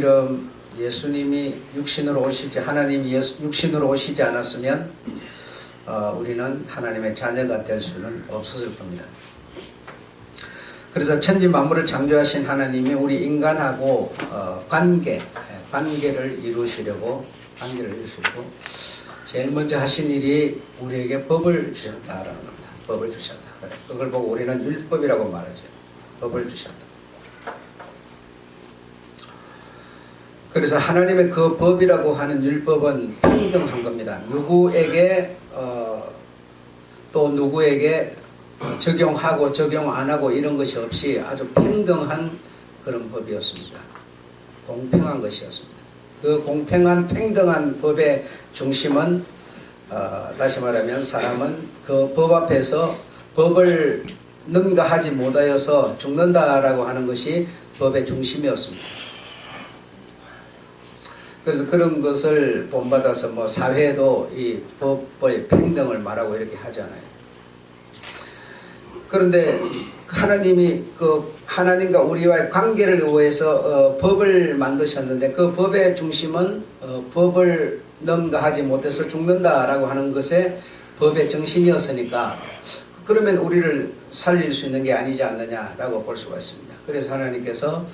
이처럼 예수님이 육신으로 오시지, 하나님이 육신으로 오시지 않았으면 우리는 하나님의 자녀가 될 수는 없었을 겁니다. 그래서 천지 만물을 창조하신 하나님이 우리 인간하고 관계를 이루시려고 제일 먼저 하신 일이 우리에게 법을 주셨다라는 겁니다. 법을 주셨다. 그걸 보고 우리는 율법이라고 말하죠. 법을 주셨다. 그래서 하나님의 그 법이라고 하는 율법은 평등한 겁니다. 누구에게 또 누구에게 적용하고 적용 안 하고 이런 것이 없이 아주 평등한 그런 법이었습니다. 공평한 것이었습니다. 그 공평한 평등한 법의 중심은 다시 말하면 사람은 그 법 앞에서 법을 능가하지 못하여서 죽는다라고 하는 것이 법의 중심이었습니다. 그래서 그런 것을 본받아서 뭐 사회도 이 법의 평등을 말하고 이렇게 하잖아요. 그런데 하나님이 하나님과 우리와의 관계를 위해서 법을 만드셨는데 그 법의 중심은 법을 능가하지 못해서 죽는다라고 하는 것에 법의 정신이었으니까 그러면 우리를 살릴 수 있는 게 아니지 않느냐라고 볼 수가 있습니다. 그래서 하나님께서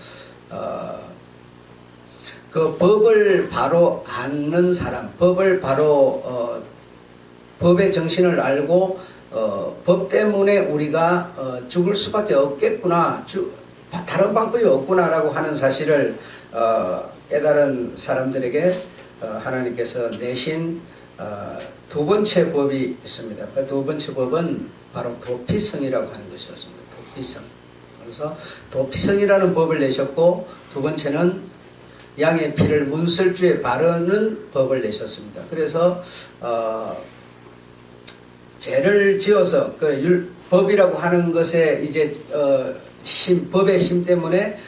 그 법을 바로 아는 사람, 법을 바로 법의 정신을 알고 법 때문에 우리가 죽을 수밖에 없겠구나, 다른 방법이 없구나라고 하는 사실을 깨달은 사람들에게 하나님께서 내신 두 번째 법이 있습니다. 그 두 번째 법은 바로 도피성이라고 하는 것이었습니다. 도피성. 그래서 도피성이라는 법을 내셨고 두 번째는 양의 피를 문설주에 바르는 법을 내셨습니다. 그래서 죄를 지어서 법이라고 하는 것에 이제 법의 힘 때문에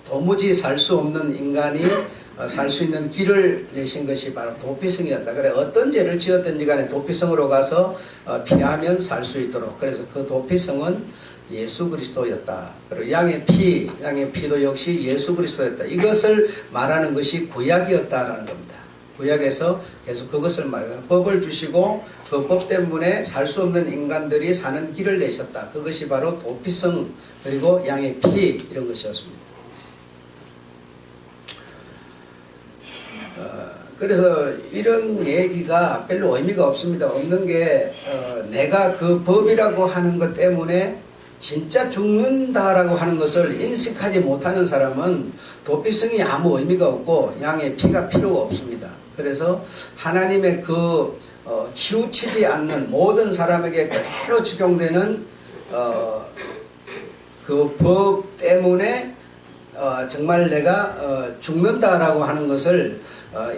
도무지 살 수 없는 인간이 살 수 있는 길을 내신 것이 바로 도피성이었다. 그래 어떤 죄를 지었든지 간에 도피성으로 가서 피하면 살 수 있도록. 그래서 그 도피성은 예수 그리스도였다. 그리고 양의 피도 역시 예수 그리스도였다. 이것을 말하는 것이 구약이었다라는 겁니다. 구약에서 계속 그것을 말해요. 법을 주시고 그 법 때문에 살 수 없는 인간들이 사는 길을 내셨다. 그것이 바로 도피성 그리고 양의 피 이런 것이었습니다. 그래서 이런 얘기가 별로 의미가 없습니다. 없는 게 내가 그 법이라고 하는 것 때문에 진짜 죽는다라고 하는 것을 인식하지 못하는 사람은 도피성이 아무 의미가 없고 양의 피가 필요가 없습니다. 그래서 하나님의 그 치우치지 않는 모든 사람에게 그대로 적용되는 그 법 때문에 정말 내가 죽는다라고 하는 것을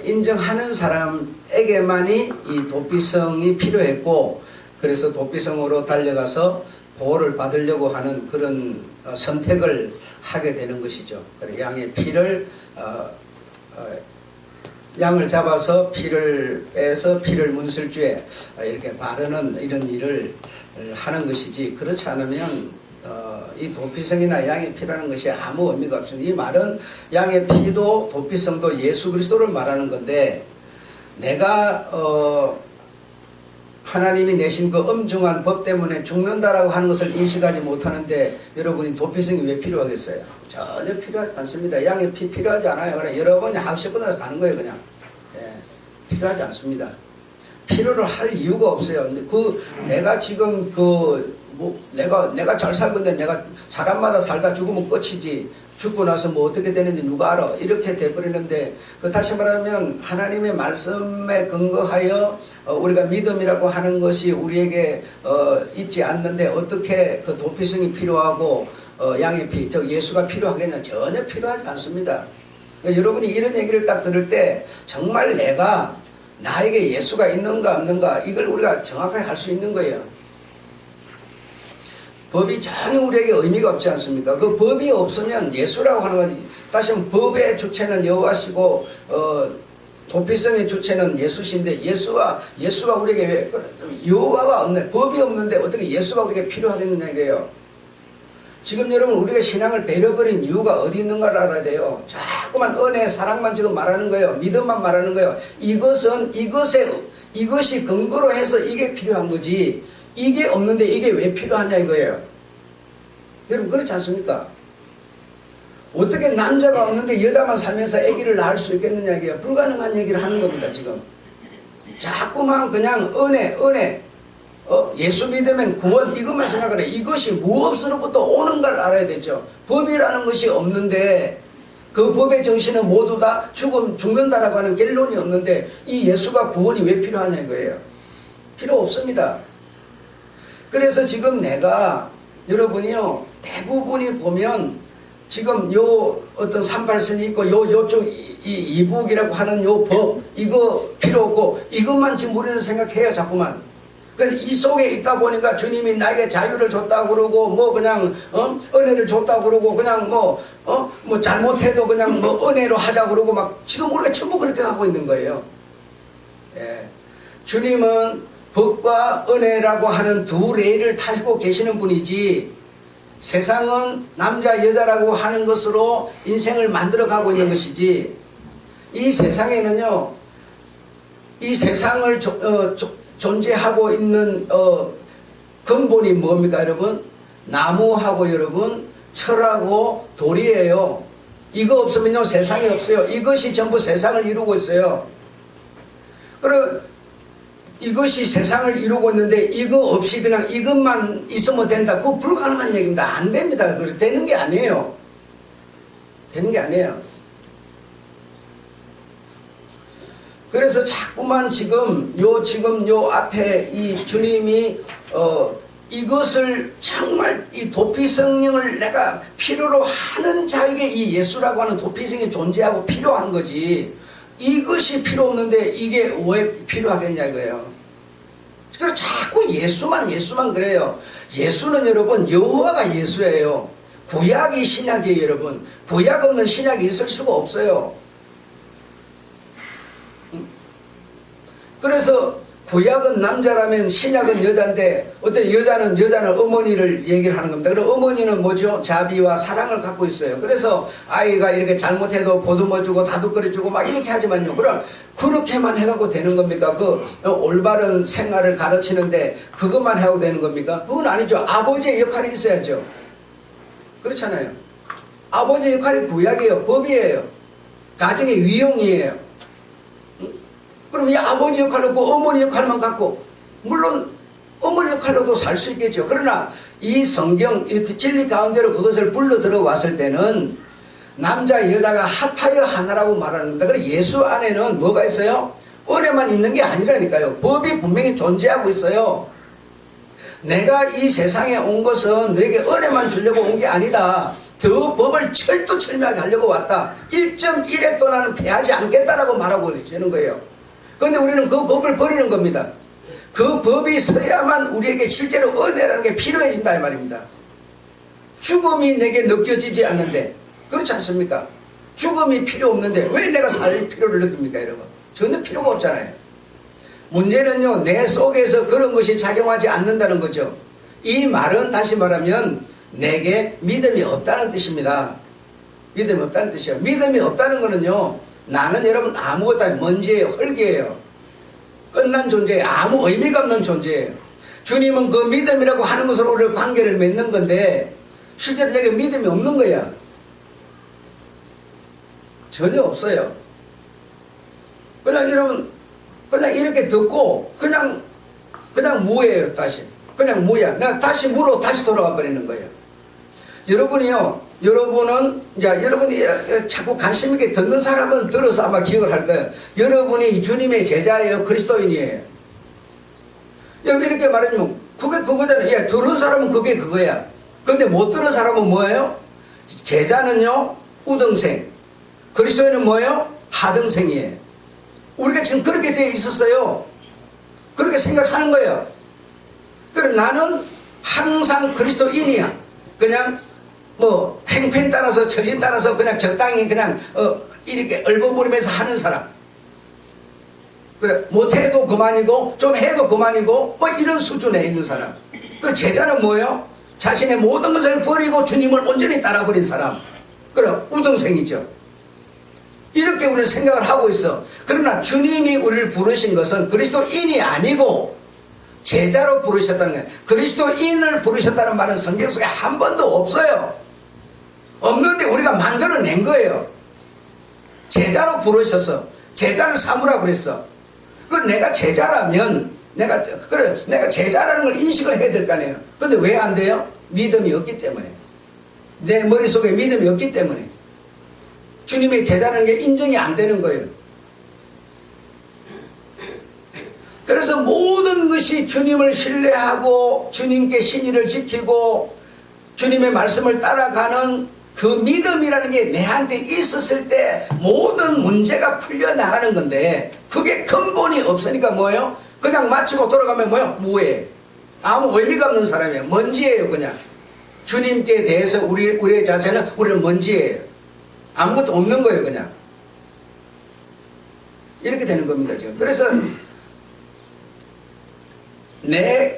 인정하는 사람에게만이 이 도피성이 필요했고, 그래서 도피성으로 달려가서 보호를 받으려고 하는 그런 선택을 하게 되는 것이죠. 양의 피를 양을 잡아서 피를 빼서 피를 문설주에 이렇게 바르는 이런 일을 하는 것이지, 그렇지 않으면 이 도피성이나 양의 피라는 것이 아무 의미가 없습니다. 이 말은 양의 피도 도피성도 예수 그리스도를 말하는 건데, 내가 하나님이 내신 그 엄중한 법 때문에 죽는다라고 하는 것을 인식하지 못하는데 여러분이 도피성이 왜 필요하겠어요? 전혀 필요하지 않습니다. 양의 피 필요하지 않아요. 그냥 여러분이 하고 싶은 대로 가는 거예요. 그냥 필요하지 않습니다. 필요를 할 이유가 없어요. 근데 내가 지금 내가 잘 살고 있는데 내가 사람마다 살다 죽으면 끝이지, 죽고 나서 뭐 어떻게 되는지 누가 알아? 이렇게 돼버리는데, 다시 말하면 하나님의 말씀에 근거하여 우리가 믿음이라고 하는 것이 우리에게 있지 않는데 어떻게 그 도피성이 필요하고 양의 피, 즉 예수가 필요하겠냐? 전혀 필요하지 않습니다. 여러분이 이런 얘기를 딱 들을 때 정말 나에게 예수가 있는가 없는가 이걸 우리가 정확하게 할 수 있는 거예요. 법이 전혀 우리에게 의미가 없지 않습니까? 그 법이 없으면 예수라고 하는 건, 다시 한번 법의 주체는 여호와시고 도피성의 주체는 예수신데, 예수가 우리에게 왜 여호와가 없네, 법이 없는데 어떻게 예수가 우리에게 필요하겠느냐 이거예요. 지금 여러분 우리가 신앙을 배려버린 이유가 어디 있는가를 알아야 돼요. 자꾸만 은혜, 사랑만 지금 말하는 거예요. 믿음만 말하는 거예요. 이것이 근거로 해서 이게 필요한 거지. 이게 없는데 이게 왜 필요하냐 이거예요. 여러분 그렇지 않습니까? 어떻게 남자가 없는데 여자만 살면서 아기를 낳을 수 있겠느냐 이게 불가능한 얘기를 하는 겁니다 지금. 자꾸만 그냥 은혜 예수 믿으면 구원 이것만 생각을 해. 이것이 무엇으로부터 오는 걸 알아야 되죠. 법이라는 것이 없는데 그 법의 정신은 모두 다 죽는다라고 하는 결론이 없는데 이 예수가 구원이 왜 필요하냐 이거예요. 필요 없습니다. 그래서 지금 내가 여러분이요 대부분이 보면 지금 요 어떤 38선이 있고 요쪽 이북이라고 하는 요 법 이거 필요 없고 이것만 지금 우리는 생각해요 자꾸만. 이 속에 있다 보니까 주님이 나에게 자유를 줬다고 그러고 뭐 그냥 은혜를 줬다고 그러고 그냥 뭐 잘못해도 그냥 뭐 은혜로 하자고 그러고 막 지금 우리가 전부 그렇게 하고 있는 거예요. 예. 주님은 법과 은혜라고 하는 두 레일을 타고 계시는 분이지 세상은 남자 여자라고 하는 것으로 인생을 만들어 가고 있는 것이지 이 세상에는요 이 세상을 존재하고 있는 근본이 뭡니까 여러분? 나무하고 여러분 철하고 돌이에요. 이거 없으면요 세상이 없어요. 이것이 전부 세상을 이루고 있어요. 그럼 이것이 세상을 이루고 있는데 이거 없이 그냥 이것만 있으면 된다. 그거 불가능한 얘기입니다. 안 됩니다. 그래 되는 게 아니에요. 되는 게 아니에요. 그래서 자꾸만 지금 요 앞에 이 주님이 이것을 정말 이 도피성령을 내가 필요로 하는 자에게 이 예수라고 하는 도피성이 존재하고 필요한 거지. 이것이 필요 없는데 이게 왜 필요하겠냐 이거예요. 그래서 자꾸 예수만 그래요. 예수는 여러분 여호와가 예수예요. 구약이 신약이에요 여러분. 구약 없는 신약이 있을 수가 없어요. 그래서 구약은 남자라면 신약은 여자인데 어떤 여자는 어머니를 얘기를 하는 겁니다. 그리고 어머니는 뭐죠? 자비와 사랑을 갖고 있어요. 그래서 아이가 이렇게 잘못해도 보듬어주고 다독거려주고 막 이렇게 하지만요. 그럼 그렇게만 해갖고 되는 겁니까? 그 올바른 생활을 가르치는데 그것만 해갖고 되는 겁니까? 그건 아니죠. 아버지의 역할이 있어야죠. 그렇잖아요. 아버지의 역할이 구약이에요. 법이에요. 가정의 위용이에요. 그럼 이 아버지 역할을 갖고 어머니 역할만 갖고 물론 어머니 역할로도 살 수 있겠죠. 그러나 이 성경 이 진리 가운데로 그것을 불러 들어왔을 때는 남자 여자가 합하여 하나라고 말하는 겁니다. 그래서 예수 안에는 뭐가 있어요? 은혜만 있는 게 아니라니까요. 법이 분명히 존재하고 있어요. 내가 이 세상에 온 것은 너에게 은혜만 주려고 온 게 아니다. 더 법을 철두철미하게 하려고 왔다. 1.1획도 나는 패하지 않겠다라고 말하고 계시는 거예요. 그런데 우리는 그 법을 버리는 겁니다. 그 법이 서야만 우리에게 실제로 은혜라는 게 필요해진다 이 말입니다. 죽음이 내게 느껴지지 않는데 그렇지 않습니까? 죽음이 필요 없는데 왜 내가 살 필요를 느낍니까 여러분? 전혀 필요가 없잖아요. 문제는요 내 속에서 그런 것이 작용하지 않는다는 거죠. 이 말은 다시 말하면 내게 믿음이 없다는 뜻입니다. 믿음이 없다는 뜻이에요. 믿음이 없다는 거는요 나는 여러분 아무것도 아니에요. 먼지예요. 흙이에요. 끝난 존재예요. 아무 의미가 없는 존재예요. 주님은 그 믿음이라고 하는 것으로 우리를 관계를 맺는 건데 실제로 내게 믿음이 없는 거야. 전혀 없어요. 그냥 여러분 그냥 이렇게 듣고 그냥 무예요. 다시 그냥 무야. 내가 다시 무로 다시 돌아가 버리는 거예요. 여러분은 이제 여러분이 자꾸 관심 있게 듣는 사람은 들어서 아마 기억을 할 거예요. 여러분이 주님의 제자예요. 그리스도인이에요. 여기 이렇게 말하면 그게 그거잖아요. 예, 들은 사람은 그게 그거야. 근데 못 들은 사람은 뭐예요? 제자는요 우등생, 그리스도인은 뭐예요? 하등생이에요. 우리가 지금 그렇게 되어 있었어요. 그렇게 생각하는 거예요. 그럼 나는 항상 그리스도인이야. 그냥 뭐 행편 따라서 처진 따라서 그냥 적당히 그냥 이렇게 얼버무리면서 하는 사람. 그래 못해도 그만이고 좀 해도 그만이고 뭐 이런 수준에 있는 사람. 그 제자는 뭐예요? 자신의 모든 것을 버리고 주님을 온전히 따라버린 사람, 그럼 우등생이죠. 이렇게 우리는 생각을 하고 있어. 그러나 주님이 우리를 부르신 것은 그리스도인이 아니고 제자로 부르셨다는 거예요. 그리스도인을 부르셨다는 말은 성경 속에 한 번도 없어요. 없는데 우리가 만들어낸 거예요. 제자로 부르셔서 제자를 삼으라고 그랬어. 그 내가 제자라면 내가 제자라는 걸 인식을 해야 될 거 아니에요. 근데 왜 안 돼요? 믿음이 없기 때문에. 내 머릿속에 믿음이 없기 때문에. 주님의 제자라는 게 인정이 안 되는 거예요. 그래서 모든 것이 주님을 신뢰하고 주님께 신의를 지키고 주님의 말씀을 따라가는 그 믿음이라는 게 내한테 있었을 때 모든 문제가 풀려나가는 건데, 그게 근본이 없으니까 뭐예요? 그냥 마치고 돌아가면 뭐예요? 무해. 아무 의미가 없는 사람이에요. 먼지예요. 그냥 주님께 대해서 우리의 자세는 우리는 먼지예요. 아무것도 없는 거예요. 그냥 이렇게 되는 겁니다 지금. 그래서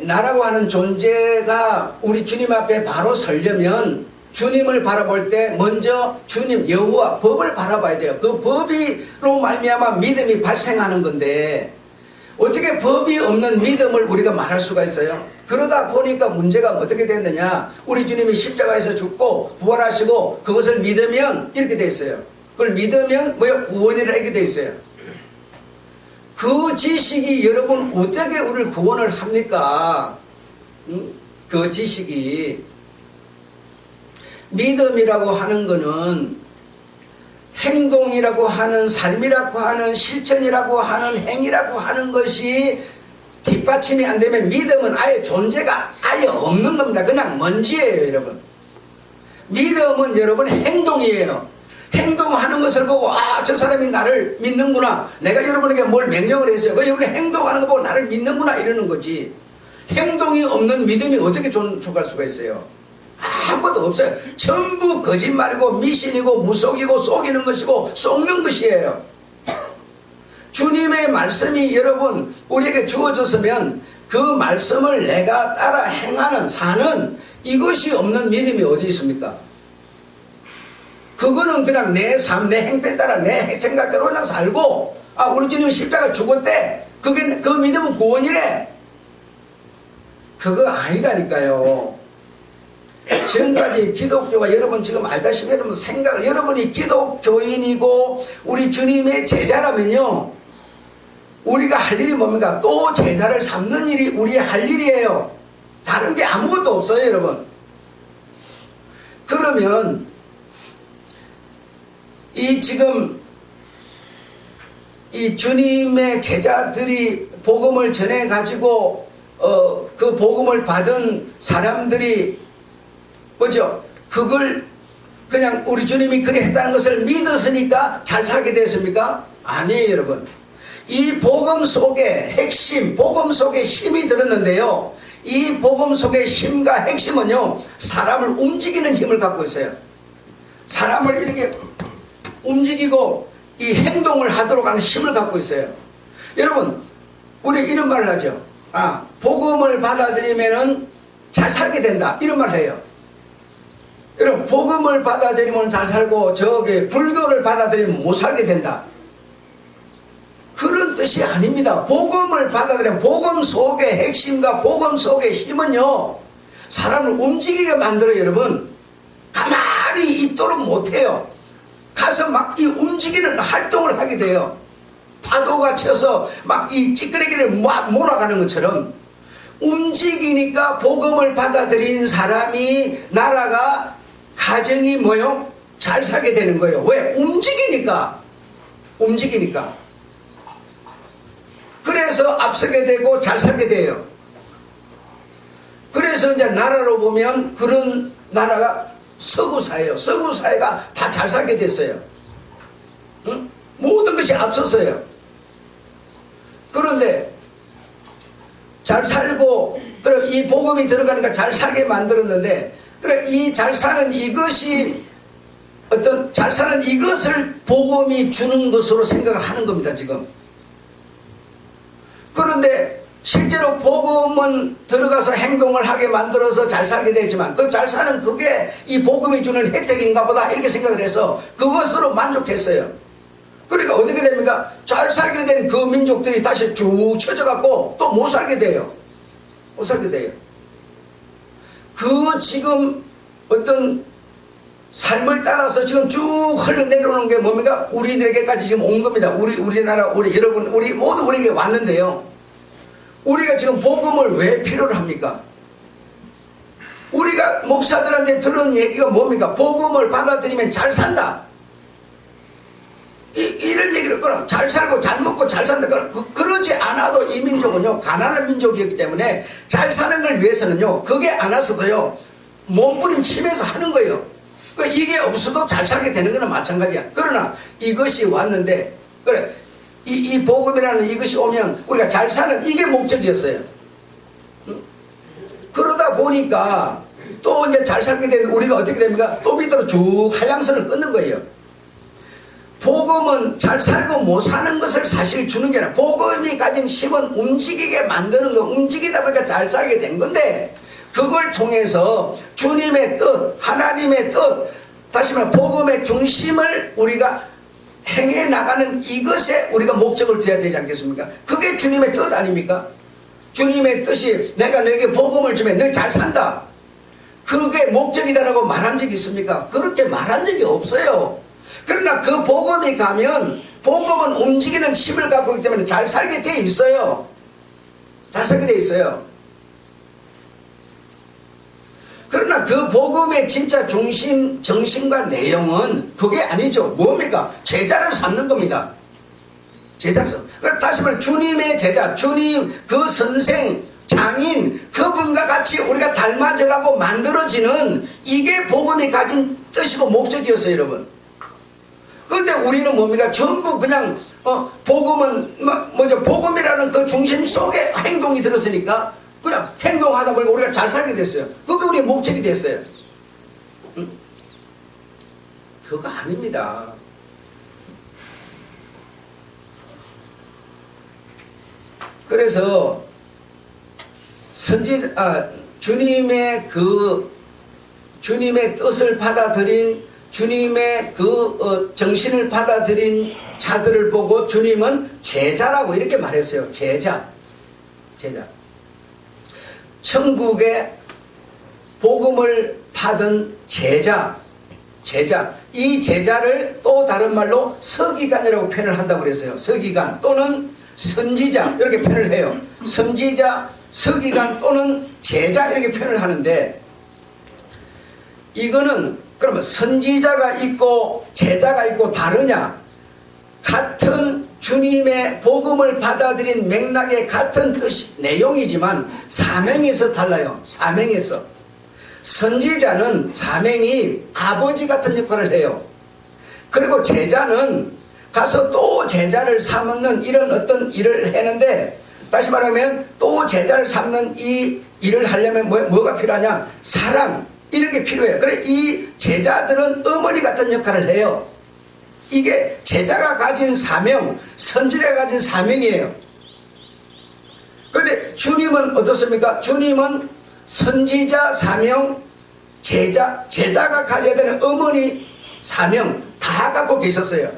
나라고 하는 존재가 우리 주님 앞에 바로 서려면 주님을 바라볼 때 먼저 주님 여호와 법을 바라봐야 돼요. 그 법이로 말미암아 믿음이 발생하는 건데, 어떻게 법이 없는 믿음을 우리가 말할 수가 있어요? 그러다 보니까 문제가 어떻게 됐느냐, 우리 주님이 십자가에서 죽고 부활하시고 그것을 믿으면 이렇게 돼 있어요. 그걸 믿으면 뭐요? 구원이라 이렇게 돼 있어요. 그 지식이 여러분 어떻게 우리를 구원을 합니까? 그 지식이, 믿음이라고 하는 거는 행동이라고 하는, 삶이라고 하는, 실천이라고 하는, 행위라고 하는 것이 뒷받침이 안 되면 믿음은 아예 존재가 아예 없는 겁니다. 그냥 먼지예요 여러분. 믿음은 여러분의 행동이에요. 행동하는 것을 보고 저 사람이 나를 믿는구나, 내가 여러분에게 뭘 명령을 했어요, 그 여러분이 행동하는 거 보고 나를 믿는구나 이러는 거지. 행동이 없는 믿음이 어떻게 존속할 수가 있어요? 아무것도 없어요. 전부 거짓말이고 미신이고 무속이고 속이는 것이고 속는 것이에요. 주님의 말씀이 여러분 우리에게 주어졌으면 그 말씀을 내가 따라 행하는, 사는, 이것이 없는 믿음이 어디 있습니까? 그거는 그냥 내 삶, 내 행패 따라 내 생각대로 그냥 살고, 우리 주님이 십자가 죽었대, 그 믿음은 구원이래. 그거 아니다니까요. 지금까지 기독교가, 여러분 지금 알다시피 여러분 생각을, 여러분이 기독교인이고 우리 주님의 제자라면요, 우리가 할 일이 뭡니까? 또 제자를 삼는 일이 우리의 할 일이에요. 다른 게 아무것도 없어요 여러분. 그러면 지금 이 주님의 제자들이 복음을 전해 가지고 그 복음을 받은 사람들이 뭐죠? 그걸 그냥 우리 주님이 그래 했다는 것을 믿었으니까 잘 살게 됐습니까? 아니에요 여러분. 이 복음 속에 핵심, 복음 속에 힘이 들었는데요, 이 복음 속의 힘과 핵심은요, 사람을 움직이는 힘을 갖고 있어요. 사람을 이렇게 움직이고 이 행동을 하도록 하는 힘을 갖고 있어요. 여러분 우리 이런 말을 하죠. 복음을 받아들이면은 잘 살게 된다, 이런 말을 해요. 여러분 복음을 받아들이면 잘 살고 불교를 받아들이면 못 살게 된다, 그런 뜻이 아닙니다. 복음을 받아들이면 복음 속의 핵심과 복음 속의 힘은요, 사람을 움직이게 만들어요. 여러분 가만히 있도록 못해요. 가서 막 이 움직이는 활동을 하게 돼요. 파도가 쳐서 막 이 찌끄레기를 몰아가는 것처럼 움직이니까 복음을 받아들인 사람이, 나라가, 가정이 뭐요? 잘 살게 되는 거예요. 왜? 움직이니까. 그래서 앞서게 되고 잘 살게 돼요. 그래서 이제 나라로 보면 그런 나라가 서구사예요. 서구사회가 다 잘 살게 됐어요. 응? 모든 것이 앞섰어요. 그런데 잘 살고, 그럼 이 복음이 들어가니까 잘 살게 만들었는데, 그래 이 잘 사는 이것이 잘 사는 이것을 복음이 주는 것으로 생각을 하는 겁니다 지금. 그런데 실제로 복음은 들어가서 행동을 하게 만들어서 잘 살게 되지만 그 잘 사는 그게 이 복음이 주는 혜택인가 보다 이렇게 생각을 해서 그것으로 만족했어요. 그러니까 어떻게 됩니까? 잘 살게 된 그 민족들이 다시 쭉 쳐져갖고 또 못 살게 돼요. 못 살게 돼요. 그 지금 어떤 삶을 따라서 지금 쭉 흘러내려오는 게 뭡니까? 우리들에게까지 지금 온 겁니다. 우리나라, 우리 여러분, 우리 모두 우리에게 왔는데요. 우리가 지금 복음을 왜 필요로 합니까? 우리가 목사들한테 들은 얘기가 뭡니까? 복음을 받아들이면 잘 산다. 이런 얘기를 그럼 잘 살고 잘 먹고 잘 산다. 그러지 않아도 이 민족은요, 가난한 민족이었기 때문에 잘 사는 걸 위해서는요, 그게 안 왔어도요, 몸부림치면서 하는 거예요. 이게 없어도 잘 살게 되는 거는 마찬가지야. 그러나 이것이 왔는데, 그래, 이 복음이라는 이것이 오면 우리가 잘 사는 이게 목적이었어요. 그러다 보니까 또 이제 잘 살게 되면 우리가 어떻게 됩니까? 또 밑으로 쭉 하향선을 끊는 거예요. 복음은 잘 살고 못 사는 것을 사실 주는 게 아니라 복음이 가진 힘은 움직이게 만드는 거, 움직이다 보니까 잘 살게 된 건데 그걸 통해서 주님의 뜻, 하나님의 뜻, 다시 말해 복음의 중심을 우리가 행해 나가는 이것에 우리가 목적을 둬야 되지 않겠습니까? 그게 주님의 뜻 아닙니까? 주님의 뜻이 내가 너에게 복음을 주면 너 잘 산다. 그게 목적이다라고 말한 적이 있습니까? 그렇게 말한 적이 없어요. 그러나 그 복음이 가면 복음은 움직이는 힘을 갖고 있기 때문에 잘 살게 돼 있어요. 잘 살게 돼 있어요. 그러나 그 복음의 진짜 중심, 정신과 내용은 그게 아니죠. 뭡니까? 제자를 삼는 겁니다. 제자를 삼는. 다시 말해 주님의 제자, 주님 그 선생, 장인, 그분과 같이 우리가 닮아져가고 만들어지는 이게 복음이 가진 뜻이고 목적이었어요, 여러분. 그런데 우리는 뭡니까? 전부 그냥 복음은 먼저 복음이라는 그 중심 속에 행동이 들었으니까 그냥 행동하다 보니까 우리가 잘 살게 됐어요. 그게 우리의 목적이 됐어요. 그거 아닙니다. 그래서 주님의 뜻을 받아들인 주님의 정신을 받아들인 자들을 보고 주님은 제자라고 이렇게 말했어요. 제자. 천국의 복음을 받은 제자. 이 제자를 또 다른 말로 서기관이라고 표현을 한다고 그랬어요. 서기관 또는 선지자 이렇게 표현을 해요. 선지자, 서기관 또는 제자 이렇게 표현을 하는데 이거는 그러면 선지자가 있고 제자가 있고 다르냐? 같은 주님의 복음을 받아들인 맥락의 같은 뜻 내용이지만 사명에서 달라요. 사명에서. 선지자는 사명이 아버지 같은 역할을 해요. 그리고 제자는 가서 또 제자를 삼는 이런 어떤 일을 했는데 다시 말하면 또 제자를 삼는 이 일을 하려면 뭐가 필요하냐? 사랑. 이런 게 필요해요. 그래 이 제자들은 어머니 같은 역할을 해요. 이게 제자가 가진 사명, 선지자가 가진 사명이에요. 그런데 주님은 어떻습니까? 주님은 선지자 사명, 제자가 가져야 되는 어머니 사명 다 갖고 계셨어요.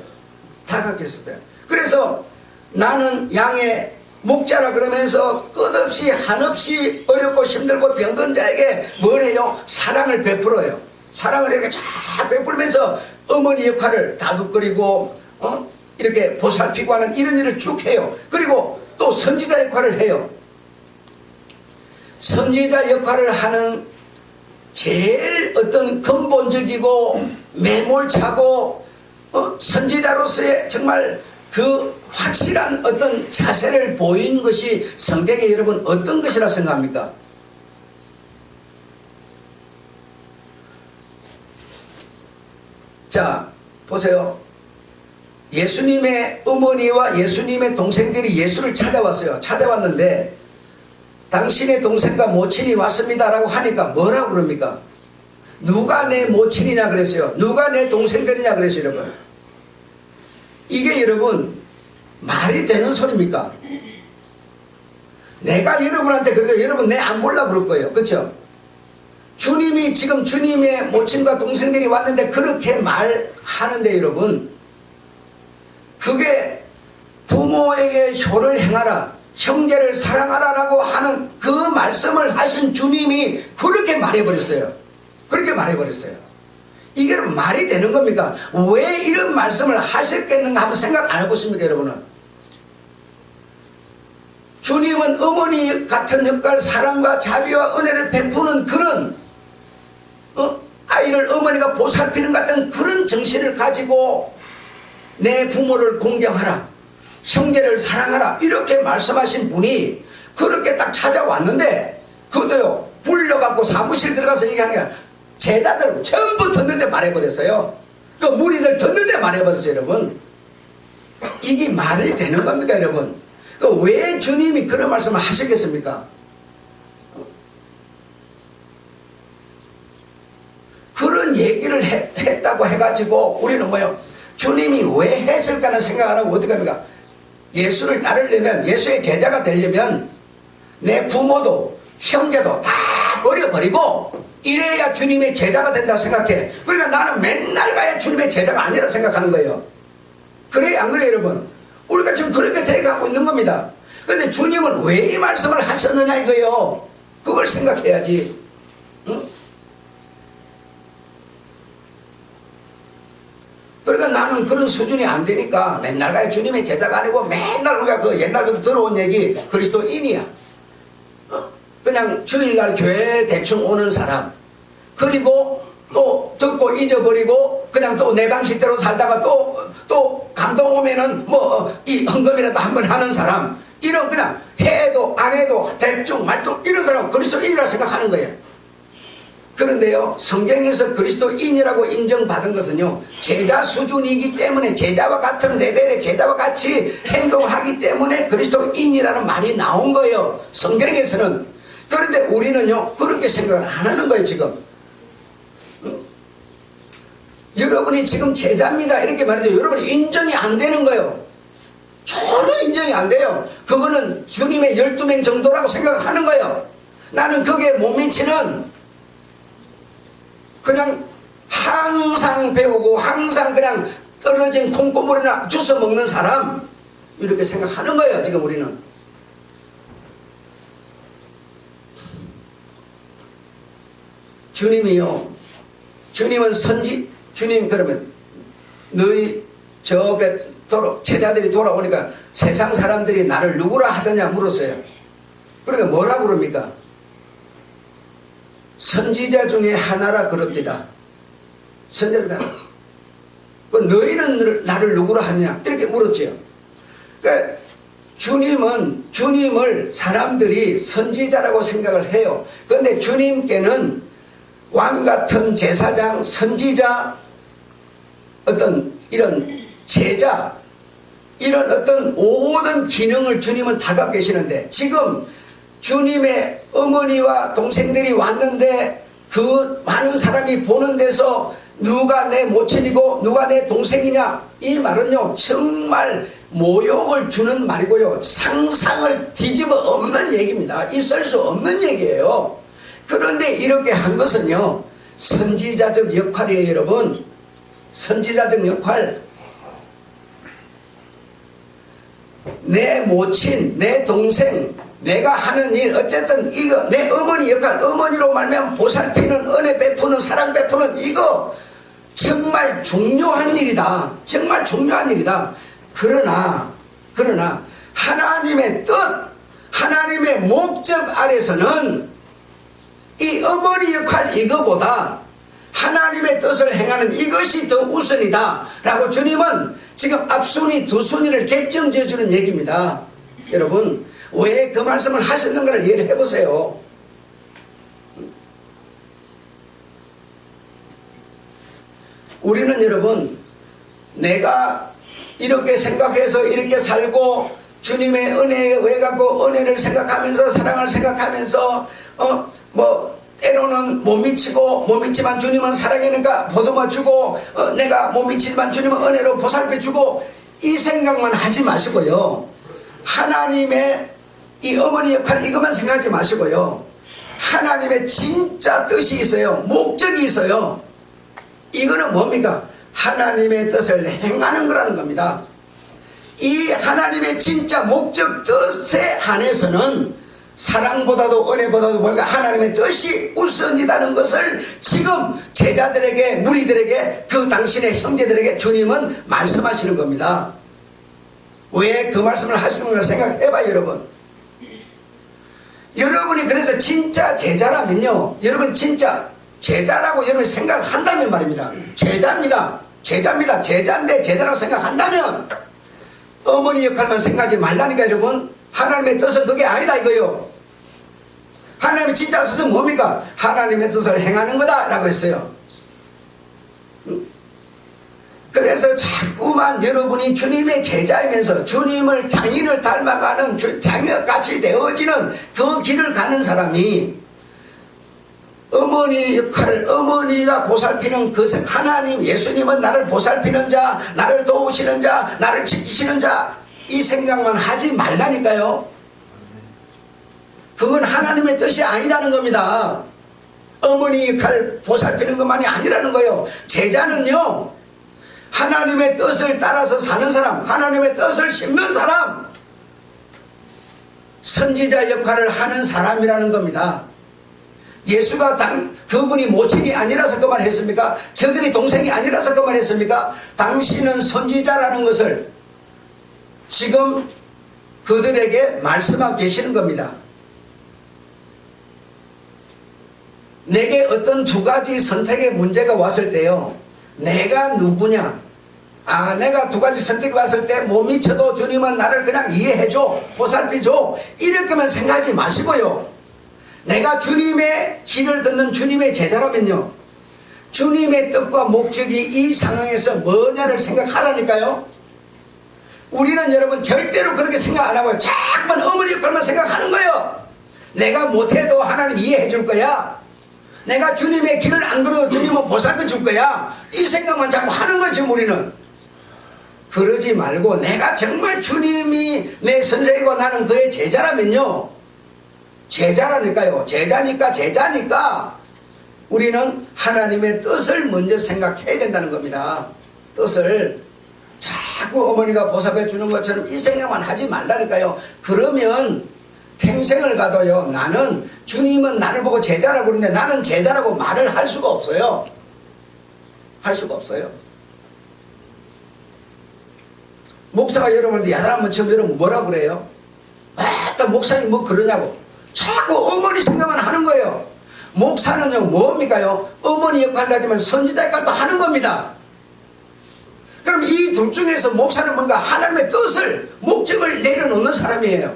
다 갖고 계셨어요. 그래서 나는 양의 목자라 그러면서 끝없이 한없이 어렵고 힘들고 병든 자에게 뭘 해요? 사랑을 베풀어요. 사랑을 이렇게 쫙 베풀면서 어머니 역할을 다독거리고 이렇게 보살피고 하는 이런 일을 쭉 해요. 그리고 또 선지자 역할을 해요. 선지자 역할을 하는 제일 어떤 근본적이고 매몰차고 선지자로서의 정말 그 확실한 어떤 자세를 보인 것이 성경에 여러분 어떤 것이라 생각합니까? 자, 보세요. 예수님의 어머니와 예수님의 동생들이 예수를 찾아왔어요. 찾아왔는데 당신의 동생과 모친이 왔습니다라고 하니까 뭐라고 그럽니까? 누가 내 모친이냐 그랬어요. 누가 내 동생들이냐 그랬어요, 여러분. 이게 여러분 말이 되는 소리입니까? 내가 여러분한테 그래도 여러분 내 안 보려고 그럴 거예요. 그렇죠? 주님이 지금 주님의 모친과 동생들이 왔는데 그렇게 말하는데 여러분, 그게 부모에게 효를 행하라, 형제를 사랑하라라고 하는 그 말씀을 하신 주님이 그렇게 말해버렸어요. 그렇게 말해버렸어요. 이게 말이 되는 겁니까? 왜 이런 말씀을 하셨겠는가 한번 생각 안 해보십니까, 여러분은? 주님은 어머니 같은 역할, 사랑과 자비와 은혜를 베푸는 그런 아이를 어머니가 보살피는 같은 그런 정신을 가지고 내 부모를 공경하라, 형제를 사랑하라, 이렇게 말씀하신 분이 그렇게 딱 찾아왔는데, 그것도요 불러갖고 사무실 들어가서 얘기한 게 아니라 제자들 전부 듣는데 말해버렸어요. 그 무리들 듣는데 말해버렸어요. 여러분, 이게 말이 되는 겁니까, 여러분? 왜 주님이 그런 말씀을 하셨겠습니까? 그런 얘기를 했다고 해가지고 우리는 뭐요? 주님이 왜 했을까는 생각 안 하고 어떻게 합니까? 예수를 따르려면, 예수의 제자가 되려면 내 부모도 형제도 다 버려버리고 이래야 주님의 제자가 된다 생각해. 그러니까 나는 맨날 가야 주님의 제자가 아니라 생각하는 거예요. 그래요, 안 그래요, 여러분? 우리가 지금 그렇게 돼가고 있는 겁니다. 근데 주님은 왜 이 말씀을 하셨느냐 이거요. 그걸 생각해야지. 응? 그러니까 나는 그런 수준이 안 되니까 맨날 가야 주님의 제자가 아니고 맨날 우리가 그 옛날부터 들어온 얘기 그리스도인이야. 그냥 주일날 교회에 대충 오는 사람, 그리고 또 듣고 잊어버리고 그냥 또 내 방식대로 살다가 또 감동 오면은 이 헌금이라도 한번 하는 사람, 이런 그냥 해도 안 해도 대충 말통 이런 사람은 그리스도인이라 생각하는 거예요. 그런데요, 성경에서 그리스도인이라고 인정받은 것은요 제자 수준이기 때문에, 제자와 같은 레벨의 제자와 같이 행동하기 때문에 그리스도인이라는 말이 나온 거예요, 성경에서는. 그런데 우리는요 그렇게 생각을 안 하는 거예요 지금. 여러분이 지금 제자입니다 이렇게 말해도 여러분이 인정이 안 되는 거예요. 전혀 인정이 안 돼요. 그거는 주님의 12명 정도라고 생각하는 거예요. 나는 거기에 못 미치는, 그냥 항상 배우고 항상 그냥 떨어진 콩고물이나 주워 먹는 사람, 이렇게 생각하는 거예요 지금 우리는. 주님이요, 주님은 주님 그러면 너희 제자들이 돌아오니까 세상 사람들이 나를 누구라 하더냐 물었어요. 그러니까 뭐라고 그럽니까? 선지자 중에 하나라 그럽니다. 선지자. 그 너희는 나를 누구라 하느냐 이렇게 물었죠. 그러니까 주님을 사람들이 선지자라고 생각을 해요. 그런데 주님께는 왕 같은 제사장, 선지자, 어떤 이런 제자, 이런 어떤 모든 기능을 주님은 다 갖고 계시는데, 지금 주님의 어머니와 동생들이 왔는데 그 많은 사람이 보는 데서 누가 내 모친이고 누가 내 동생이냐, 이 말은요 정말 모욕을 주는 말이고요, 상상을 뒤집어 엎는 얘기입니다. 있을 수 없는 얘기예요. 그런데 이렇게 한 것은요 선지자적 역할이에요 여러분. 선지자적 역할. 내 모친, 내 동생, 내가 하는 일, 어쨌든 이거 내 어머니 역할, 어머니로 말하면 보살피는, 은혜 베푸는, 사랑 베푸는, 이거 정말 중요한 일이다. 정말 중요한 일이다. 그러나 하나님의 뜻, 하나님의 목적 아래서는 이 어머니 역할 이거보다 하나님의 뜻을 행하는 이것이 더 우선이다 라고 주님은 지금 앞순위 두순위를 결정지어 주는 얘기입니다. 여러분, 왜 그 말씀을 하셨는가를 이해를 해보세요. 우리는 여러분, 내가 이렇게 생각해서 이렇게 살고 주님의 은혜에 왜 갖고 은혜를 생각하면서 사랑을 생각하면서 때로는 못 미치지만 주님은 사랑이니까 보듬어 주고, 내가 못 미치지만 주님은 은혜로 보살펴 주고, 이 생각만 하지 마시고요, 하나님의 이 어머니 역할 이것만 생각하지 마시고요. 하나님의 진짜 뜻이 있어요. 목적이 있어요. 이거는 뭡니까? 하나님의 뜻을 행하는 거라는 겁니다. 이 하나님의 진짜 목적 뜻에 한해서는 사랑보다도 은혜보다도 뭔가 하나님의 뜻이 우선이라는 것을 지금 제자들에게, 무리들에게, 그 당신의 형제들에게 주님은 말씀하시는 겁니다. 왜 그 말씀을 하시는 걸 생각해봐요, 여러분. 여러분이 그래서 진짜 제자라면요, 여러분 진짜 제자라고 여러분이 생각한다면 말입니다. 제자입니다. 제자입니다. 제자인데 제자라고 생각한다면 어머니 역할만 생각하지 말라니까 여러분. 하나님의 뜻은 그게 아니다 이거요. 하나님의 진짜 뜻은 뭡니까? 하나님의 뜻을 행하는 거다 라고 했어요. 그래서 자꾸만 여러분이 주님의 제자이면서 주님을 장인을 닮아가는 장인같이 되어지는 그 길을 가는 사람이 어머니 역할, 어머니가 보살피는 그 하나님, 예수님은 나를 보살피는 자, 나를 도우시는 자, 나를 지키시는 자, 이 생각만 하지 말라니까요. 그건 하나님의 뜻이 아니라는 겁니다. 어머니 역할 보살피는 것만이 아니라는 거예요. 제자는요, 하나님의 뜻을 따라서 사는 사람, 하나님의 뜻을 씹는 사람, 선지자 역할을 하는 사람이라는 겁니다. 예수가 그분이 모친이 아니라서 그 말 했습니까? 저들이 동생이 아니라서 그 말 했습니까? 당신은 선지자라는 것을 지금 그들에게 말씀하고 계시는 겁니다. 내게 어떤 두 가지 선택의 문제가 왔을 때요, 내가 누구냐? 내가 두 가지 선택이 왔을 때 못 미쳐도 주님은 나를 그냥 이해해줘, 보살펴줘, 이렇게만 생각하지 마시고요. 내가 주님의 길을 걷는 주님의 제자라면요, 주님의 뜻과 목적이 이 상황에서 뭐냐를 생각하라니까요. 우리는 여러분 절대로 그렇게 생각 안 하고요. 자꾸만 어머니 역할만 생각하는 거예요. 내가 못해도 하나님 이해해 줄 거야. 내가 주님의 길을 안 걸어도 주님은 보살펴 줄 거야. 이 생각만 자꾸 하는 거지 우리는. 그러지 말고 내가 정말 주님이 내 선생이고 나는 그의 제자라면요, 제자라니까요. 제자니까 우리는 하나님의 뜻을 먼저 생각해야 된다는 겁니다. 뜻을 자꾸 어머니가 보살펴 주는 것처럼 이 생각만 하지 말라니까요. 그러면 평생을 가도요, 나는 주님은 나를 보고 제자라고 그러는데 나는 제자라고 말을 할 수가 없어요. 할 수가 없어요. 목사가 여러분한테 야단한 번처럼 여러분 뭐라 그래요? 또 목사님 뭐 그러냐고 자꾸 어머니 생각만 하는 거예요. 목사는요 뭡니까요? 어머니 역할도 하지만 선지자 역할도 하는 겁니다. 그럼 이 둘 중에서 목사는 뭔가 하나님의 뜻을, 목적을 내려놓는 사람이에요.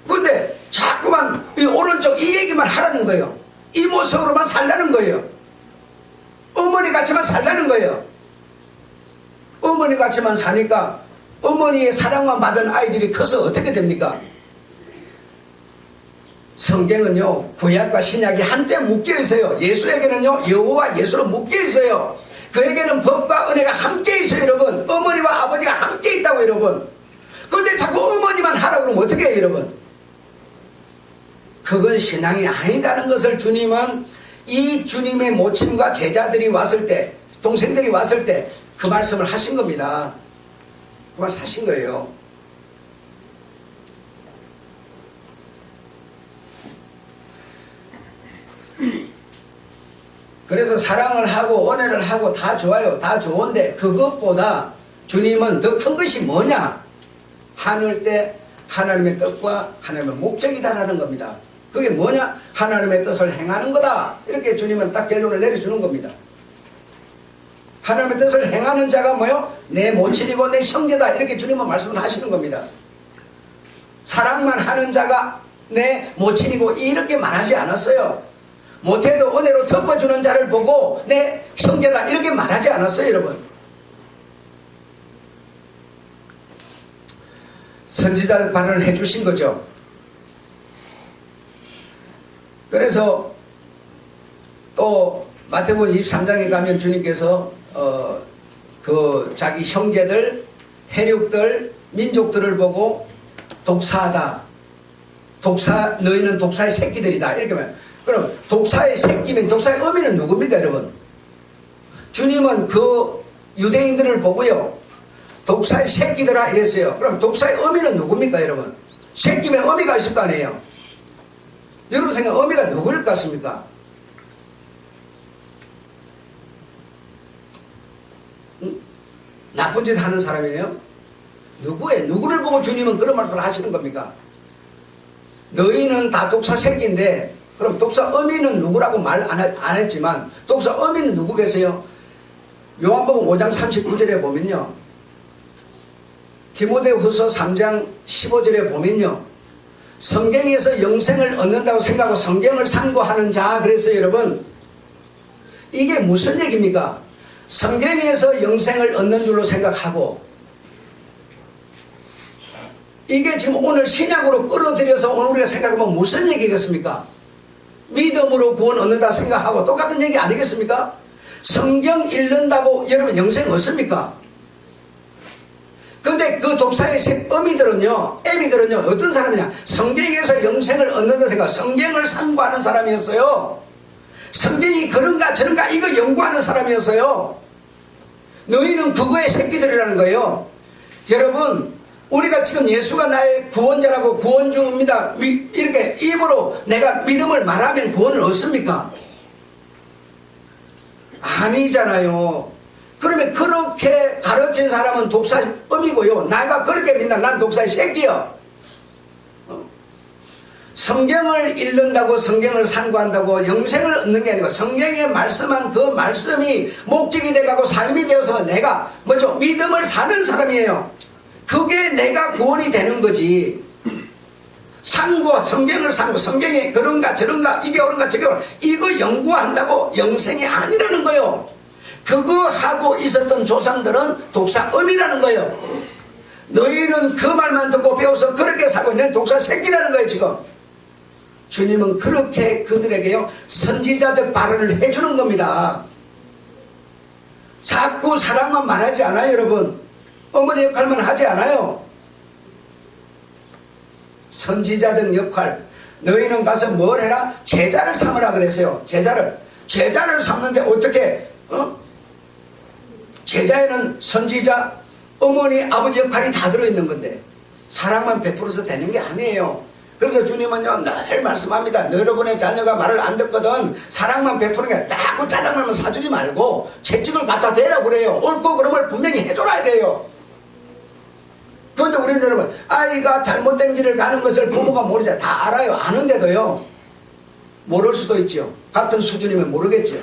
그런데 자꾸만 이 오른쪽 이 얘기만 하라는 거예요. 이 모습으로만 살라는 거예요. 어머니 같이만 살라는 거예요. 어머니 같이만 사니까 어머니의 사랑만 받은 아이들이 커서 어떻게 됩니까? 성경은요, 구약과 신약이 한때 묶여 있어요. 예수에게는요, 여호와 예수로 묶여 있어요. 그에게는 법과 은혜가 함께 있어요, 여러분. 어머니와 아버지가 함께 있다고, 여러분. 그런데 자꾸 어머니만 하라고 그러면 어떻게 해요, 여러분? 그건 신앙이 아니라는 것을 주님은 이 주님의 모친과 제자들이 왔을 때, 동생들이 왔을 때 그 말씀을 하신 겁니다. 그 말씀 하신 거예요. 그래서 사랑을 하고 은혜를 하고 다 좋아요. 다 좋은데 그것보다 주님은 더 큰 것이 뭐냐? 하늘 때 하나님의 뜻과 하나님의 목적이다라는 겁니다. 그게 뭐냐? 하나님의 뜻을 행하는 거다. 이렇게 주님은 딱 결론을 내려주는 겁니다. 하나님의 뜻을 행하는 자가 뭐요? 내 모친이고 내 형제다. 이렇게 주님은 말씀을 하시는 겁니다. 사랑만 하는 자가 내 모친이고 이렇게 말하지 않았어요. 못해도 은혜로 덮어주는 자를 보고 내 형제다 이렇게 말하지 않았어요, 여러분. 선지자 발언을 해주신 거죠. 그래서 또 마태복음 23장에 가면 주님께서 그 자기 형제들, 해륙들, 민족들을 보고 독사하다, 너희는 독사의 새끼들이다. 이렇게 말해요. 그럼 독사의 새끼면 독사의 어미는 누굽니까, 여러분? 주님은 그 유대인들을 보고요, 독사의 새끼들아 이랬어요. 그럼 독사의 어미는 누굽니까, 여러분? 새끼면 어미가 있을 거 아니에요? 여러분 생각 어미가 누구일 것 같습니까? 나쁜 짓 하는 사람이에요? 누구예요? 누구를 보고 주님은 그런 말씀을 하시는 겁니까? 너희는 다 독사 새끼인데, 그럼 독사 어미는 누구라고 말 안 했지만 독사 어미는 누구 계세요? 요한복음 5장 39절에 보면요, 디모데후서 3장 15절에 보면요, 성경에서 영생을 얻는다고 생각하고 성경을 상고하는 자. 그래서 여러분, 이게 무슨 얘기입니까? 성경에서 영생을 얻는 줄로 생각하고, 이게 지금 오늘 신약으로 끌어들여서 오늘 우리가 생각해보면 무슨 얘기겠습니까? 믿음으로 구원 얻는다 생각하고 똑같은 얘기 아니겠습니까? 성경 읽는다고 여러분 영생 얻습니까? 근데 그 독사의 어미들은요, 애미들은요, 어떤 사람이냐? 성경에서 영생을 얻는다 생각, 성경을 상고하는 사람이었어요. 성경이 그런가 저런가 이거 연구하는 사람이었어요. 너희는 그거의 새끼들이라는 거예요. 여러분, 우리가 지금 예수가 나의 구원자라고 구원 중입니다, 이렇게 입으로 내가 믿음을 말하면 구원을 얻습니까? 아니잖아요. 그러면 그렇게 가르친 사람은 독사의 어미고요, 내가 그렇게 믿는다, 난 독사의 새끼야. 성경을 읽는다고 성경을 상고한다고 영생을 얻는 게 아니고, 성경에 말씀한 그 말씀이 목적이 돼가고 삶이 되어서 내가 뭐죠? 믿음을 사는 사람이에요. 그게 내가 구원이 되는 거지. 상고, 성경을 상고, 성경에 그런가 저런가 이게 옳은가 저게 옳은가 이거 연구한다고 영생이 아니라는 거예요. 그거 하고 있었던 조상들은 독사음이라는 거예요. 너희는 그 말만 듣고 배워서 그렇게 살고 있는 독사 새끼라는 거예요. 지금 주님은 그렇게 그들에게요 선지자적 발언을 해주는 겁니다. 자꾸 사랑만 말하지 않아요. 여러분, 어머니 역할만 하지 않아요. 선지자적 역할. 너희는 가서 뭘 해라? 제자를 삼으라 그랬어요. 제자를 삼는데 어떻게 제자에는 선지자, 어머니, 아버지 역할이 다 들어있는 건데 사랑만 베풀어서 되는 게 아니에요. 그래서 주님은요 늘 말씀합니다. 여러분의 자녀가 말을 안 듣거든 사랑만 베푸는 게 자꾸 짜장면만 사주지 말고 채찍을 갖다 대라고 그래요. 옳고 그름을 분명히 해줘야 돼요. 그런데 우리는 여러분, 아이가 잘못된 길을 가는 것을 부모가 모르잖아요. 다 알아요. 아는데도요 모를 수도 있죠. 같은 수준이면 모르겠죠.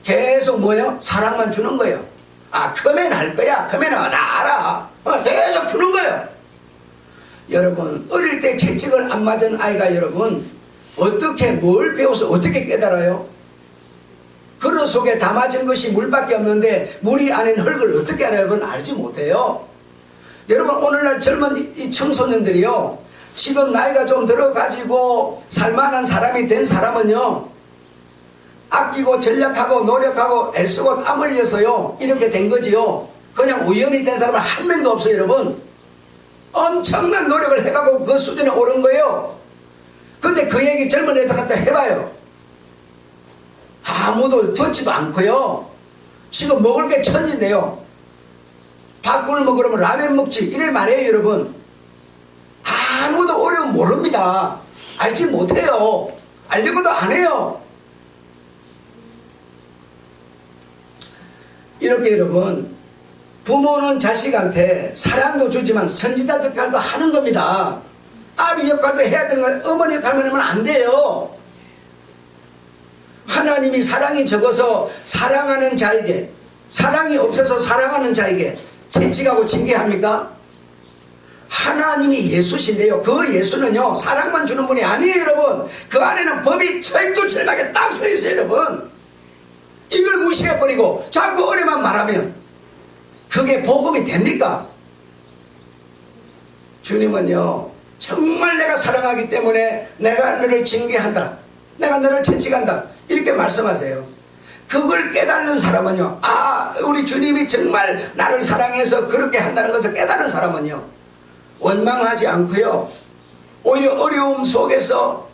계속 뭐예요? 사랑만 주는 거예요. 아, 크면 알 거야. 크면은 나 알아. 계속 주는 거예요. 여러분, 어릴 때 채찍을 안 맞은 아이가 여러분 어떻게 뭘 배워서 어떻게 깨달아요? 그릇 속에 담아진 것이 물밖에 없는데 물이 아닌 흙을 어떻게 알아요? 여러분 알지 못해요. 여러분, 오늘날 젊은 이 청소년들이요 지금 나이가 좀 들어가지고 살만한 사람이 된 사람은요 아끼고 전략하고 노력하고 애쓰고 땀 흘려서요 이렇게 된 거지요. 그냥 우연히 된 사람은 한 명도 없어요. 여러분, 엄청난 노력을 해가고 그 수준에 오른 거예요. 근데 그 얘기 젊은 애들한테 해봐요. 아무도 듣지도 않고요. 지금 먹을 게 천진데요 밥을 먹으려면 라면 먹지 이래 말해요. 여러분, 아무도 어려움 모릅니다. 알지 못해요. 알려고도 안 해요. 이렇게 여러분, 부모는 자식한테 사랑도 주지만 선지자 역할도 하는 겁니다. 아비 역할도 해야 되는 거예요. 어머니 역할만 하면 안 돼요. 하나님이 사랑이 적어서 사랑하는 자에게, 사랑이 없어서 사랑하는 자에게 채찍하고 징계합니까? 하나님이 예수신데요 그 예수는요 사랑만 주는 분이 아니에요. 여러분, 그 안에는 법이 철두철미하게 딱 서 있어요. 여러분, 이걸 무시해버리고 자꾸 어려만 말하면 그게 복음이 됩니까? 주님은요 정말 내가 사랑하기 때문에 내가 너를 징계한다, 내가 너를 채찍한다 이렇게 말씀하세요. 그걸 깨닫는 사람은요, 아, 우리 주님이 정말 나를 사랑해서 그렇게 한다는 것을 깨닫는 사람은요 원망하지 않고요 오히려 어려움 속에서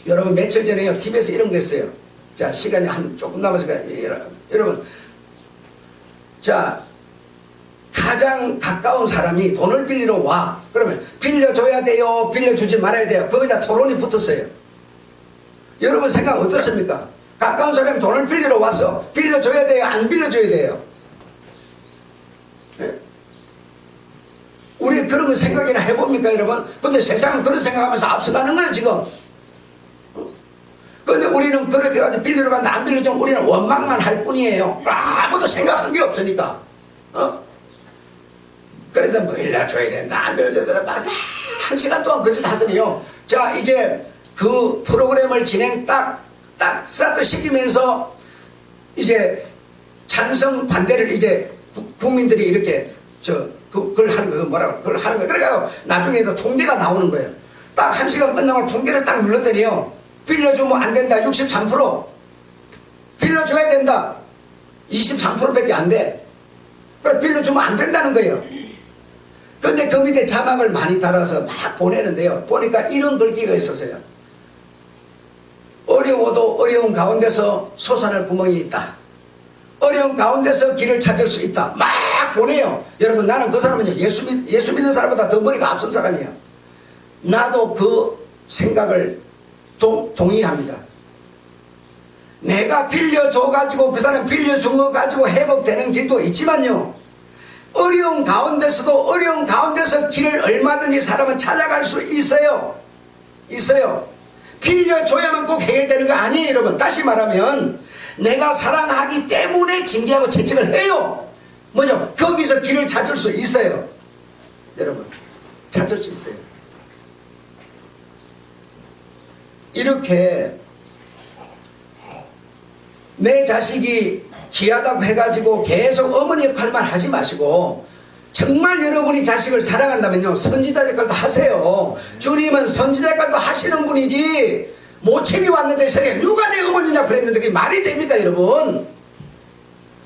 여러분 며칠 전에요 TV에서 이런 거 했어요. 자 시간이 한 조금 남았으니까 여러분 자 가장 가까운 사람이 돈을 빌리러 와. 그러면 빌려줘야 돼요? 빌려주지 말아야 돼요? 거기다 토론이 붙었어요. 여러분 생각 어떻습니까? 가까운 사람이 돈을 빌리러 와서 빌려줘야 돼요? 안 빌려줘야 돼요? 네? 우리 그런 거 생각이나 해봅니까 여러분? 근데 세상은 그런 생각하면서 앞서가는 거예요 지금. 근데 우리는 그렇게 가지고 빌리러 갔는데 안 빌려주면 우리는 원망만 할 뿐이에요. 아무도 생각한 게 없으니까. 그래서 뭐 빌려줘야 된다 안 빌려줘야 된다 한 시간 동안 그짓 하더니요. 자 이제 그 프로그램을 진행 딱 스타트 시키면서 이제 찬성 반대를 이제 국민들이 이렇게 그걸 하는 거예요. 뭐라고 그걸 하는 거예요. 그러니까 나중에 통계가 나오는 거예요. 딱 한 시간 끝나고 통계를 딱 눌렀더니요. 빌려주면 안 된다 63%, 빌려줘야 된다 23%밖에 안 돼. 그걸 빌려주면 안 된다는 거예요. 근데 그 밑에 자막을 많이 달아서 막 보내는데요. 보니까 이런 글귀가 있었어요. 어려워도 어려운 가운데서 솟아날 구멍이 있다. 어려운 가운데서 길을 찾을 수 있다. 막 보내요. 여러분 나는 그 사람은요 예수 믿는 사람보다 더 머리가 앞선 사람이에요. 나도 그 생각을 동의합니다. 내가 빌려줘가지고 그 사람 빌려준 거 가지고 회복되는 길도 있지만요. 어려운 가운데서도 어려운 가운데서 길을 얼마든지 사람은 찾아갈 수 있어요. 빌려줘야만 꼭 해결되는 거 아니에요 여러분. 다시 말하면 내가 사랑하기 때문에 징계하고 채찍을 해요. 뭐죠? 거기서 길을 찾을 수 있어요. 여러분 찾을 수 있어요. 이렇게 내 자식이 귀하다고 해가지고 계속 어머니 역할만 하지 마시고 정말 여러분이 자식을 사랑한다면요 선지자 역할도 하세요. 주님은 선지자 역할도 하시는 분이지 모친이 왔는데 세상에 누가 내 어머니냐 그랬는데 그게 말이 됩니까 여러분?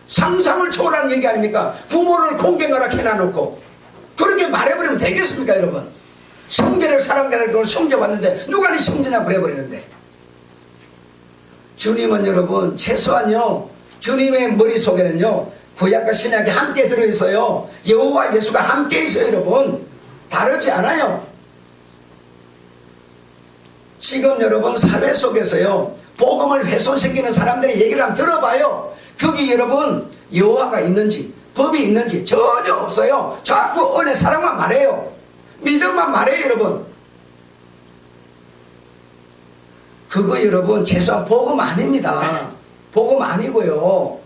상상을 초월하는 얘기 아닙니까? 부모를 공경하라 해놔놓고 그렇게 말해버리면 되겠습니까 여러분? 성전을 사랑하는 걸 성전받는데 누가 네 성전이냐 그래버리는데 주님은 여러분 최소한요 주님의 머릿속에는요 구약과 신약이 함께 들어있어요. 여호와 예수가 함께 있어요 여러분. 다르지 않아요. 지금 여러분 사회 속에서요 복음을 훼손시키는 사람들의 얘기를 한번 들어봐요. 거기 여러분 여호와가 있는지 법이 있는지 전혀 없어요. 자꾸 은혜 사랑만 말해요. 믿음만 말해요 여러분. 그거 여러분 최소한 복음 아닙니다. 복음 아니고요.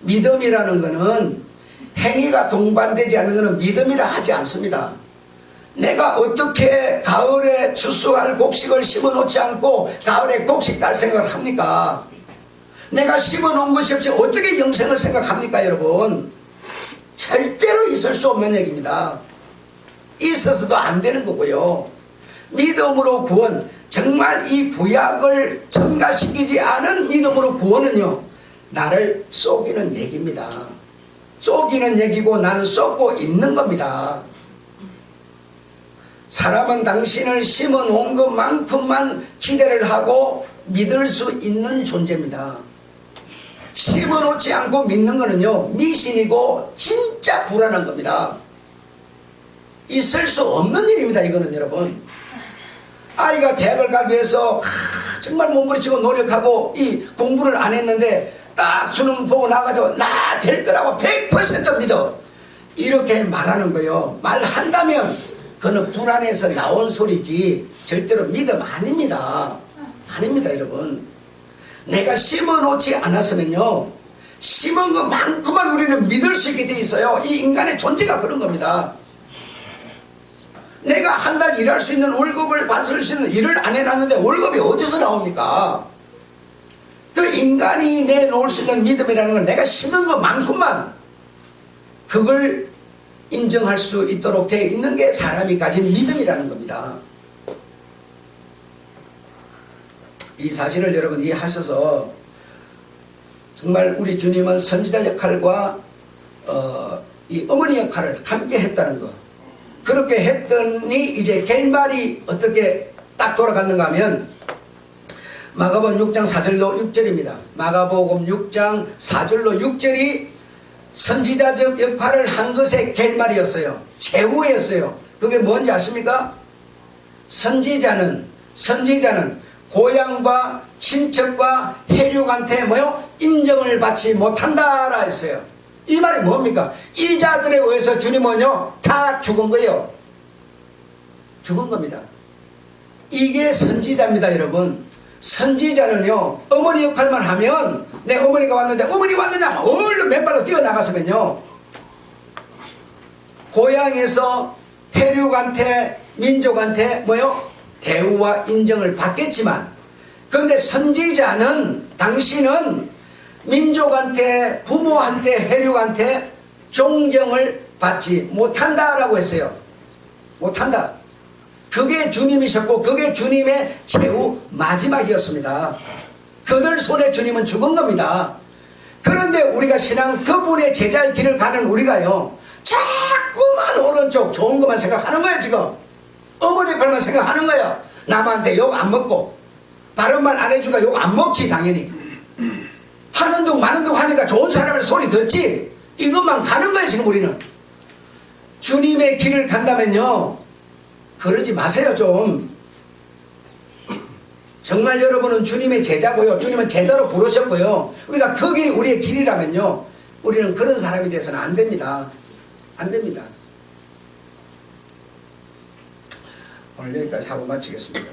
믿음이라는 것은 행위가 동반되지 않는 것은 믿음이라 하지 않습니다. 내가 어떻게 가을에 추수할 곡식을 심어놓지 않고 가을에 곡식 딸 생각을 합니까? 내가 심어놓은 것이 없이 어떻게 영생을 생각합니까 여러분? 절대로 있을 수 없는 얘기입니다. 있어서도 안 되는 거고요. 믿음으로 구원, 정말 이 구약을 첨가시키지 않은 믿음으로 구원은요 나를 속이는 얘기입니다. 속이는 얘기고 나는 썩고 있는 겁니다. 사람은 당신을 심어놓은 것만큼만 기대를 하고 믿을 수 있는 존재입니다. 심어놓지 않고 믿는 것은요 미신이고 진짜 불안한 겁니다. 있을 수 없는 일입니다. 이거는 여러분 아이가 대학을 가기 위해서 정말 몸부림치고 노력하고 이 공부를 안 했는데 딱 수능 보고 나가지고 나 될 거라고 100% 믿어 이렇게 말하는 거예요. 말한다면 그는 불안해서 나온 소리지 절대로 믿음 아닙니다. 아닙니다 여러분. 내가 심어놓지 않았으면요 심은 것만큼만 우리는 믿을 수 있게 돼 있어요. 이 인간의 존재가 그런 겁니다. 내가 한 달 일할 수 있는 월급을 받을 수 있는 일을 안 해놨는데 월급이 어디서 나옵니까? 그 인간이 내놓을 수 있는 믿음이라는 건 내가 심은 것만큼만 그걸 인정할 수 있도록 되어 있는 게 사람이 가진 믿음이라는 겁니다. 이 사실을 여러분 이해하셔서 정말 우리 주님은 선지자 역할과 이 어머니 역할을 함께 했다는 것 그렇게 했더니 이제 결말이 어떻게 딱 돌아갔는가 하면 마가복음 6장 4절로 6절입니다. 마가복음 6장 4절로 6절이 선지자적 역할을 한 것의 결말이었어요. 최후였어요. 그게 뭔지 아십니까? 선지자는 고향과 친척과 혈육한테 뭐요? 인정을 받지 못한다라 했어요. 이 말이 뭡니까? 이 자들에 의해서 주님은요 다 죽은 거예요. 죽은 겁니다. 이게 선지자입니다, 여러분. 선지자는요 어머니 역할만 하면 내 어머니가 왔는데 어머니 왔느냐 얼른 맨발로 뛰어나갔으면요 고향에서 혈육한테 민족한테 뭐요? 대우와 인정을 받겠지만 그런데 선지자는 당신은 민족한테 부모한테 혈육한테 존경을 받지 못한다라고 했어요. 못한다. 그게 주님이셨고 그게 주님의 최후 마지막이었습니다. 그들 손에 주님은 죽은 겁니다. 그런데 우리가 신앙 그분의 제자의 길을 가는 우리가요 자꾸만 오른쪽 좋은 것만 생각하는 거예요. 지금 어머니 걸만 생각하는 거예요. 남한테 욕 안 먹고 바른 말 안 해주니까 욕 안 먹지 당연히. 하는 둥 마는 둥 하니까 좋은 사람의 소리 듣지. 이것만 가는 거예요 지금 우리는. 주님의 길을 간다면요 그러지 마세요 좀. 정말 여러분은 주님의 제자고요. 주님은 제자로 부르셨고요. 우리가 그 길이 우리의 길이라면요 우리는 그런 사람이 돼서는 안 됩니다. 안 됩니다. 오늘 여기까지 하고 마치겠습니다.